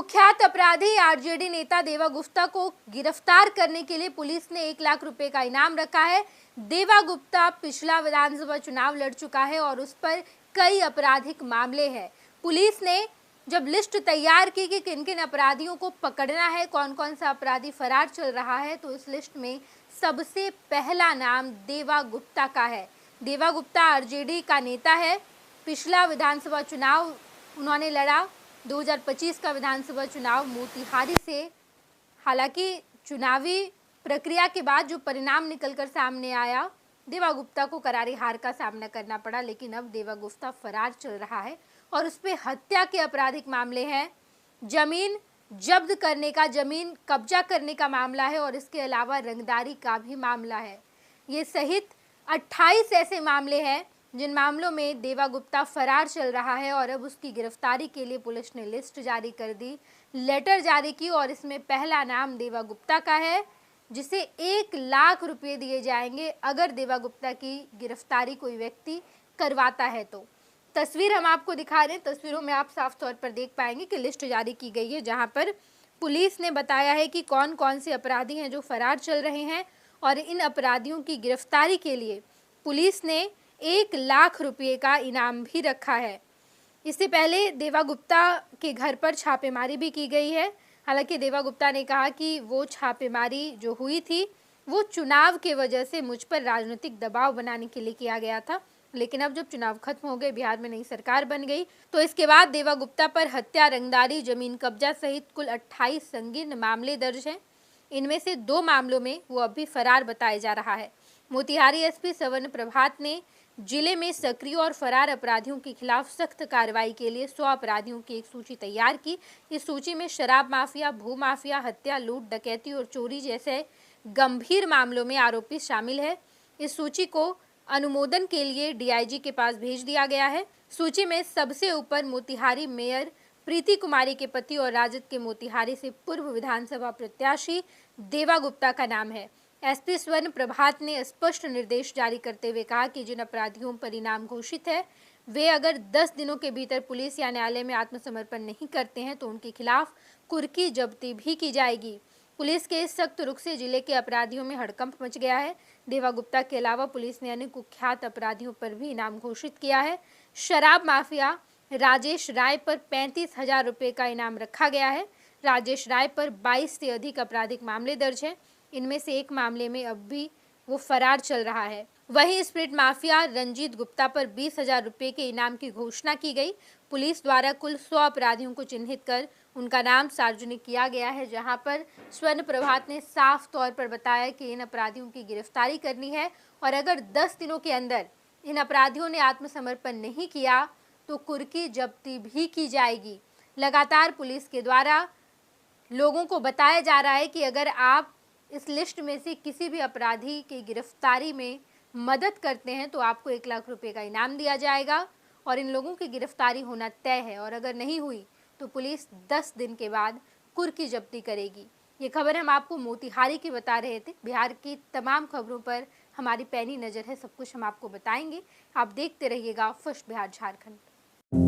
कुख्यात अपराधी आरजेडी नेता देवा गुप्ता को गिरफ्तार करने के लिए पुलिस ने 1 लाख रुपए का इनाम रखा है। देवा गुप्ता पिछला विधानसभा चुनाव लड़ चुका है और उस पर कई आपराधिक मामले हैं। पुलिस ने जब लिस्ट तैयार की कि किन किन अपराधियों को पकड़ना है, कौन कौन सा अपराधी फरार चल रहा है, तो इस लिस्ट में सबसे पहला नाम देवा गुप्ता का है। देवा गुप्ता आरजेडी का नेता है। पिछला विधानसभा चुनाव उन्होंने लड़ा, 2025 का विधानसभा चुनाव मोतिहारी से। हालांकि चुनावी प्रक्रिया के बाद जो परिणाम निकलकर सामने आया, देवा गुप्ता को करारी हार का सामना करना पड़ा। लेकिन अब देवा गुप्ता फरार चल रहा है और उस पर हत्या के आपराधिक मामले हैं, जमीन जब्त करने का, जमीन कब्जा करने का मामला है और इसके अलावा रंगदारी का भी मामला है। ये सहित 28 ऐसे मामले हैं जिन मामलों में देवा गुप्ता फरार चल रहा है और अब उसकी गिरफ्तारी के लिए पुलिस ने लिस्ट जारी कर दी, लेटर जारी की और इसमें पहला नाम देवा गुप्ता का है, जिसे 1 लाख रुपए दिए जाएंगे अगर देवा गुप्ता की गिरफ्तारी कोई व्यक्ति करवाता है तो। तस्वीर हम आपको दिखा रहे हैं। तस्वीरों में आप साफ तौर पर देख पाएंगे कि लिस्ट जारी की गई है, जहां पर पुलिस ने बताया है कि कौन कौन से अपराधी हैं जो फरार चल रहे हैं और इन अपराधियों की गिरफ्तारी के लिए पुलिस ने 1 लाख रुपये का इनाम भी रखा है। इससे पहले देवा गुप्ता के घर पर छापेमारी भी की गई है। हालांकि देवा गुप्ता ने कहा कि वो छापेमारी जो हुई थी वो चुनाव के वजह से मुझ पर राजनीतिक दबाव बनाने के लिए किया गया था। लेकिन अब जब चुनाव खत्म हो गए, बिहार में नई सरकार बन गई, तो इसके बाद देवा गुप्ता पर हत्या, रंगदारी, जमीन कब्जा सहित कुल 28 संगीन मामले दर्ज हैं। इनमें से 2 मामलों में वो अब भी फरार बताया जा रहा है। मोतिहारी एसपी स्वर्ण प्रभात ने जिले में सक्रिय और फरार अपराधियों के खिलाफ सख्त कार्रवाई के लिए 100 अपराधियों की एक सूची तैयार की। इस सूची में शराब माफिया, भू माफिया, हत्या, लूट, डकैती और चोरी जैसे गंभीर मामलों में आरोपी शामिल है। इस सूची को अनुमोदन के लिए डीआईजी के पास भेज दिया गया है। सूची में सबसे ऊपर मोतिहारी मेयर प्रीति कुमारी के पति और राजद के मोतिहारी से पूर्व विधानसभा प्रत्याशी देवा गुप्ता का नाम है। एसपी स्वर्ण प्रभात ने स्पष्ट निर्देश जारी करते हुए कहा कि जिन अपराधियों पर इनाम घोषित है वे अगर 10 दिनों के भीतर पुलिस या न्यायालय में आत्मसमर्पण नहीं करते हैं तो उनके खिलाफ कुर्की जब्ती भी की जाएगी। पुलिस के इस सख्त रुख से जिले के अपराधियों में हड़कंप मच गया है। देवा गुप्ता के अलावा पुलिस ने अन्य कुख्यात अपराधियों पर भी इनाम घोषित किया है। शराब माफिया राजेश राय पर 35,000 रुपये का इनाम रखा गया है। राजेश राय पर 22 से अधिक आपराधिक मामले दर्ज हैं। इनमें से एक मामले में अब भी वो फरार चल रहा है। वहीं स्प्रिट माफिया रंजीत गुप्ता पर 20,000 रुपये के इनाम की घोषणा की गई। पुलिस द्वारा कुल 100 अपराधियों को चिन्हित कर उनका नाम सार्वजनिक किया गया है, जहां पर स्वर्ण प्रभात ने साफ तौर पर बताया कि इन अपराधियों की गिरफ्तारी करनी है और अगर 10 दिनों के अंदर इन अपराधियों ने आत्मसमर्पण नहीं किया तो कुर्की जब्ती भी की जाएगी। लगातार पुलिस के द्वारा लोगों को बताया जा रहा है कि अगर आप इस लिस्ट में से किसी भी अपराधी की गिरफ्तारी में मदद करते हैं तो आपको 1 लाख रुपए का इनाम दिया जाएगा और इन लोगों की गिरफ्तारी होना तय है और अगर नहीं हुई तो पुलिस 10 दिन के बाद कुर्की जब्ती करेगी। ये खबर हम आपको मोतिहारी की बता रहे थे। बिहार की तमाम खबरों पर हमारी पैनी नज़र है, सब कुछ हम आपको बताएंगे। आप देखते रहिएगा फर्स्ट बिहार झारखंड।